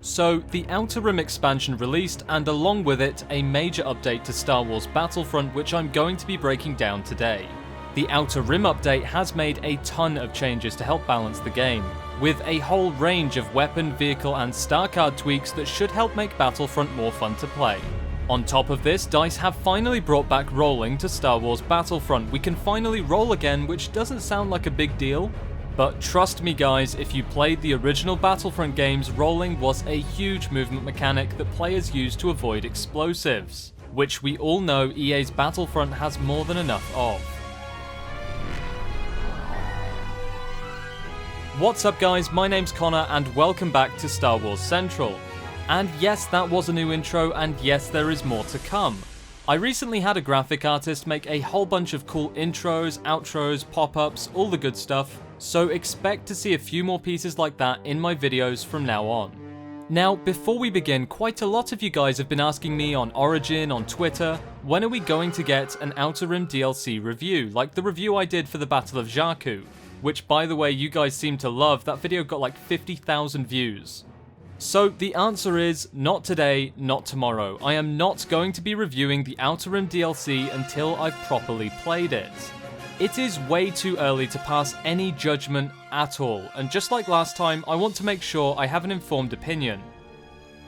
So, the Outer Rim expansion released, and along with it, a major update to Star Wars Battlefront, which I'm going to be breaking down today. The Outer Rim update has made a ton of changes to help balance the game, with a whole range of weapon, vehicle, and star card tweaks that should help make Battlefront more fun to play. On top of this, DICE have finally brought back rolling to Star Wars Battlefront. We can finally roll again, which doesn't sound like a big deal, but trust me guys, if you played the original Battlefront games, rolling was a huge movement mechanic that players used to avoid explosives, which we all know EA's Battlefront has more than enough of. What's up guys, my name's Connor and welcome back to Star Wars Central. And yes, that was a new intro, and yes, there is more to come. I recently had a graphic artist make a whole bunch of cool intros, outros, pop-ups, all the good stuff, so expect to see a few more pieces like that in my videos from now on. Now, before we begin, quite a lot of you guys have been asking me on Origin, on Twitter, when are we going to get an Outer Rim DLC review, like the review I did for the Battle of Jakku, which by the way you guys seem to love. That video got like 50,000 views. So the answer is, not today, not tomorrow. I am not going to be reviewing the Outer Rim DLC until I've properly played it. It is way too early to pass any judgment at all, and just like last time, I want to make sure I have an informed opinion.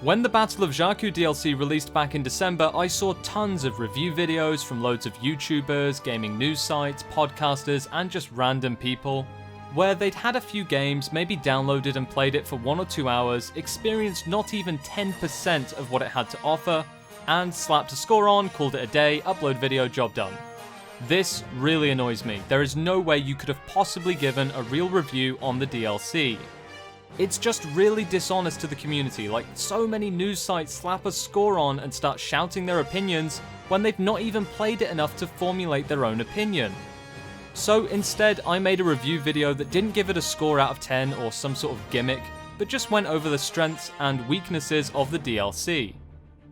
When the Battle of Jakku DLC released back in December, I saw tons of review videos from loads of YouTubers, gaming news sites, podcasters, and just random people, where they'd had a few games, maybe downloaded and played it for 1 or 2 hours, experienced not even 10% of what it had to offer, and slapped a score on, called it a day, upload video, job done. This really annoys me. There is no way you could have possibly given a real review on the DLC. It's just really dishonest to the community, like so many news sites slap a score on and start shouting their opinions when they've not even played it enough to formulate their own opinion. So instead, I made a review video that didn't give it a score out of 10 or some sort of gimmick, but just went over the strengths and weaknesses of the DLC.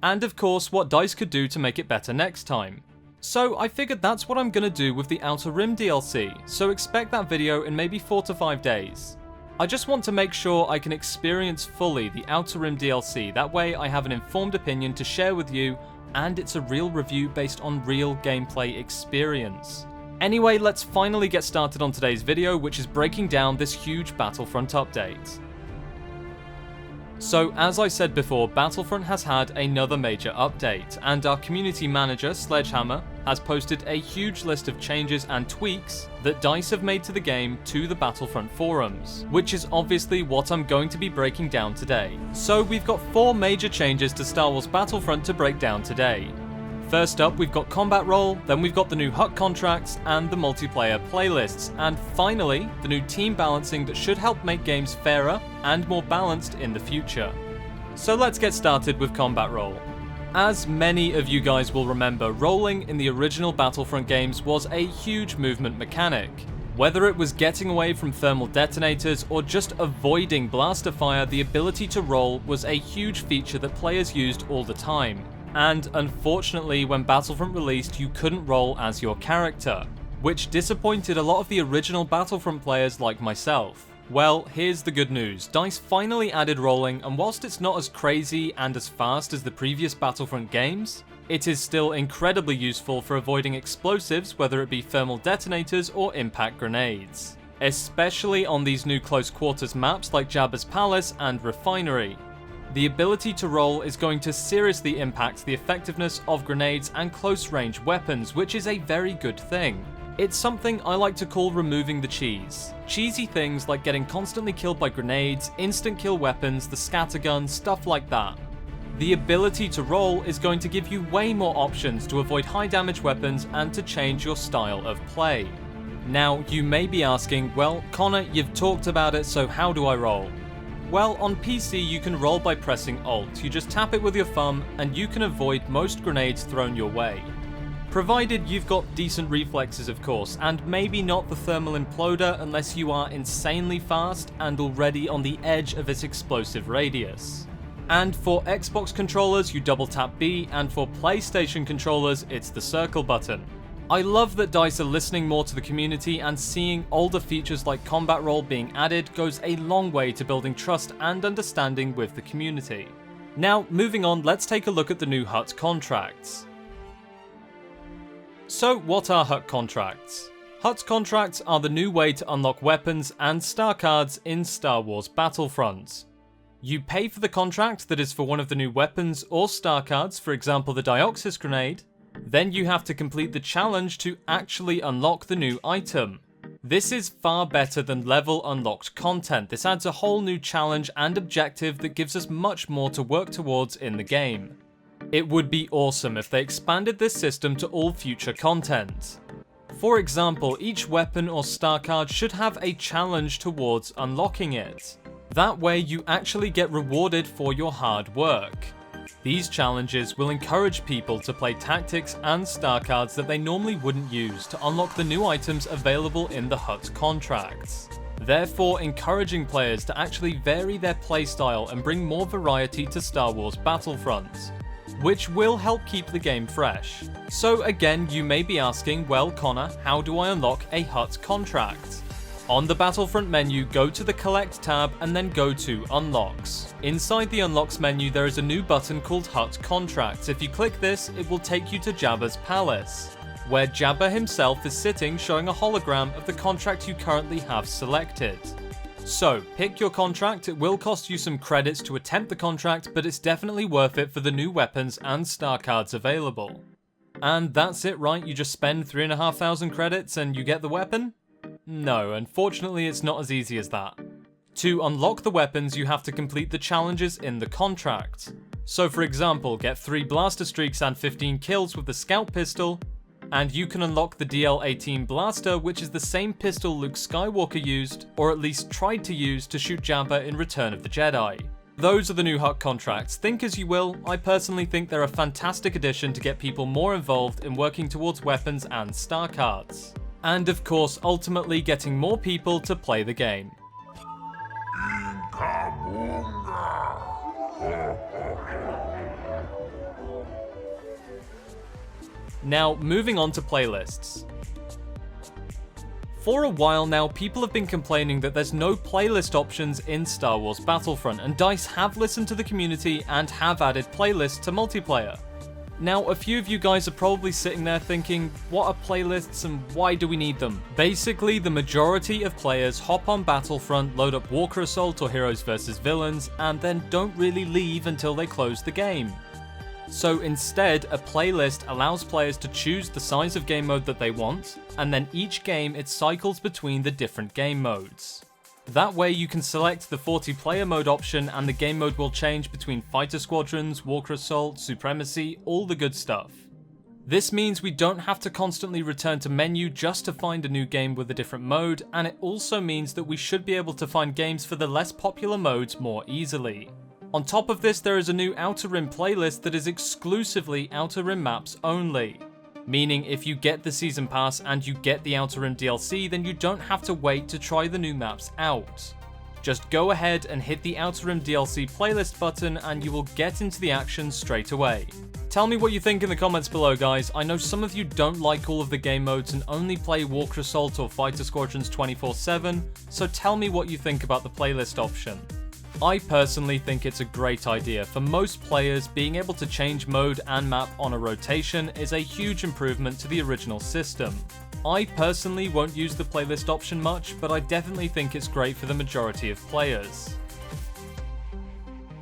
And of course, what DICE could do to make it better next time. So I figured that's what I'm gonna do with the Outer Rim DLC, so expect that video in maybe 4 to 5 days. I just want to make sure I can experience fully the Outer Rim DLC, that way I have an informed opinion to share with you, and it's a real review based on real gameplay experience. Anyway, let's finally get started on today's video, which is breaking down this huge Battlefront update. So, as I said before, Battlefront has had another major update, and our community manager, Sledgehammer, has posted a huge list of changes and tweaks that DICE have made to the game to the Battlefront forums, which is obviously what I'm going to be breaking down today. So we've got 4 major changes to Star Wars Battlefront to break down today. First up, we've got combat role, then we've got the new Hutt Contracts and the multiplayer playlists, and finally, the new team balancing that should help make games fairer and more balanced in the future. So let's get started with combat role. As many of you guys will remember, rolling in the original Battlefront games was a huge movement mechanic. Whether it was getting away from thermal detonators or just avoiding blaster fire, the ability to roll was a huge feature that players used all the time. And unfortunately, when Battlefront released, you couldn't roll as your character, which disappointed a lot of the original Battlefront players like myself. Well, here's the good news. DICE finally added rolling, and whilst it's not as crazy and as fast as the previous Battlefront games, it is still incredibly useful for avoiding explosives, whether it be thermal detonators or impact grenades, especially on these new close quarters maps like Jabba's Palace and Refinery. The ability to roll is going to seriously impact the effectiveness of grenades and close-range weapons, which is a very good thing. It's something I like to call removing the cheese. Cheesy things like getting constantly killed by grenades, instant kill weapons, the scattergun, stuff like that. The ability to roll is going to give you way more options to avoid high damage weapons and to change your style of play. Now, you may be asking, well, Connor, you've talked about it, so how do I roll? Well, on PC you can roll by pressing Alt. You just tap it with your thumb and you can avoid most grenades thrown your way. Provided you've got decent reflexes of course, and maybe not the thermal imploder unless you are insanely fast and already on the edge of its explosive radius. And for Xbox controllers you double tap B, and for PlayStation controllers it's the circle button. I love that DICE are listening more to the community, and seeing older features like combat roll being added goes a long way to building trust and understanding with the community. Now, moving on, let's take a look at the new Hutt Contracts. So, what are Hutt Contracts? Hutt Contracts are the new way to unlock weapons and star cards in Star Wars Battlefront. You pay for the contract that is for one of the new weapons or star cards, for example the Dioxis Grenade, then you have to complete the challenge to actually unlock the new item. This is far better than level unlocked content. This adds a whole new challenge and objective that gives us much more to work towards in the game. It would be awesome if they expanded this system to all future content. For example, each weapon or star card should have a challenge towards unlocking it. That way you actually get rewarded for your hard work. These challenges will encourage people to play tactics and star cards that they normally wouldn't use to unlock the new items available in the Hutt Contracts, therefore encouraging players to actually vary their playstyle and bring more variety to Star Wars Battlefront, which will help keep the game fresh. So again, you may be asking, well Connor, how do I unlock a Hutt Contract? On the Battlefront menu, go to the Collect tab and then go to Unlocks. Inside the Unlocks menu, there is a new button called Hutt Contracts. If you click this, it will take you to Jabba's palace, where Jabba himself is sitting, showing a hologram of the contract you currently have selected. So, pick your contract. It will cost you some credits to attempt the contract, but it's definitely worth it for the new weapons and star cards available. And that's it, right? You just spend 3,500 credits and you get the weapon? No, unfortunately it's not as easy as that. To unlock the weapons, you have to complete the challenges in the contract. So for example, get 3 blaster streaks and 15 kills with the scout pistol, and you can unlock the DL18 blaster, which is the same pistol Luke Skywalker used, or at least tried to use, to shoot Jabba in Return of the Jedi. Those are the new Hutt Contracts. Think as you will, I personally think they're a fantastic addition to get people more involved in working towards weapons and star cards. And of course, ultimately getting more people to play the game. Now, moving on to playlists. For a while now, people have been complaining that there's no playlist options in Star Wars Battlefront, and DICE have listened to the community and have added playlists to multiplayer. Now, a few of you guys are probably sitting there thinking, what are playlists and why do we need them? Basically, the majority of players hop on Battlefront, load up Walker Assault or Heroes vs Villains, and then don't really leave until they close the game. So instead, a playlist allows players to choose the size of game mode that they want, and then each game it cycles between the different game modes. That way you can select the 40-player mode option and the game mode will change between Fighter Squadrons, Walker Assault, Supremacy, all the good stuff. This means we don't have to constantly return to menu just to find a new game with a different mode, and it also means that we should be able to find games for the less popular modes more easily. On top of this, there is a new Outer Rim playlist that is exclusively Outer Rim maps only. Meaning if you get the Season Pass and you get the Outer Rim DLC, then you don't have to wait to try the new maps out. Just go ahead and hit the Outer Rim DLC playlist button and you will get into the action straight away. Tell me what you think in the comments below, guys. I know some of you don't like all of the game modes and only play Walker Assault or Fighter Squadrons 24/7, so tell me what you think about the playlist option. I personally think it's a great idea. For most players, being able to change mode and map on a rotation is a huge improvement to the original system. I personally won't use the playlist option much, but I definitely think it's great for the majority of players.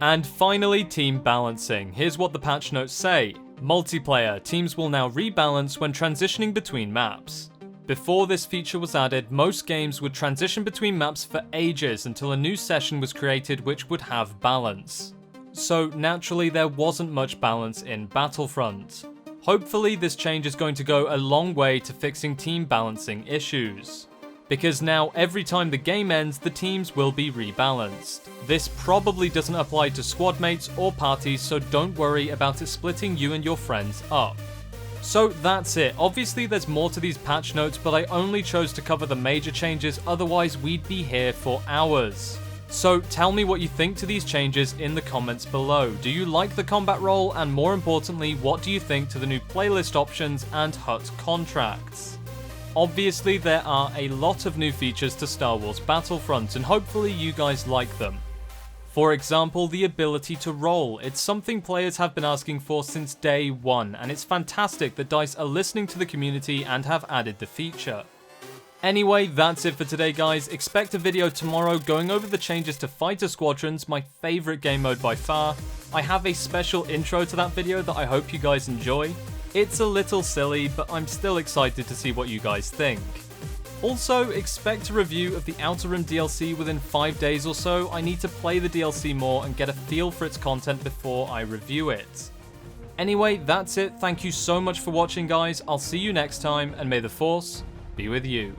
And finally, team balancing. Here's what the patch notes say. Multiplayer, teams will now rebalance when transitioning between maps. Before this feature was added, most games would transition between maps for ages until a new session was created which would have balance. So naturally there wasn't much balance in Battlefront. Hopefully this change is going to go a long way to fixing team balancing issues. Because now every time the game ends, the teams will be rebalanced. This probably doesn't apply to squad mates or parties, so don't worry about it splitting you and your friends up. So that's it. Obviously there's more to these patch notes, but I only chose to cover the major changes, otherwise we'd be here for hours. So tell me what you think to these changes in the comments below. Do you like the combat role, and more importantly, what do you think to the new playlist options and Hutt Contracts? Obviously there are a lot of new features to Star Wars Battlefront, and hopefully you guys like them. For example, the ability to roll. It's something players have been asking for since day one, and it's fantastic that DICE are listening to the community and have added the feature. Anyway, that's it for today guys. Expect a video tomorrow going over the changes to Fighter Squadrons, my favourite game mode by far. I have a special intro to that video that I hope you guys enjoy. It's a little silly, but I'm still excited to see what you guys think. Also, expect a review of the Outer Rim DLC within 5 days or so. I need to play the DLC more and get a feel for its content before I review it. Anyway, that's it. Thank you so much for watching guys. I'll see you next time, and may the Force be with you.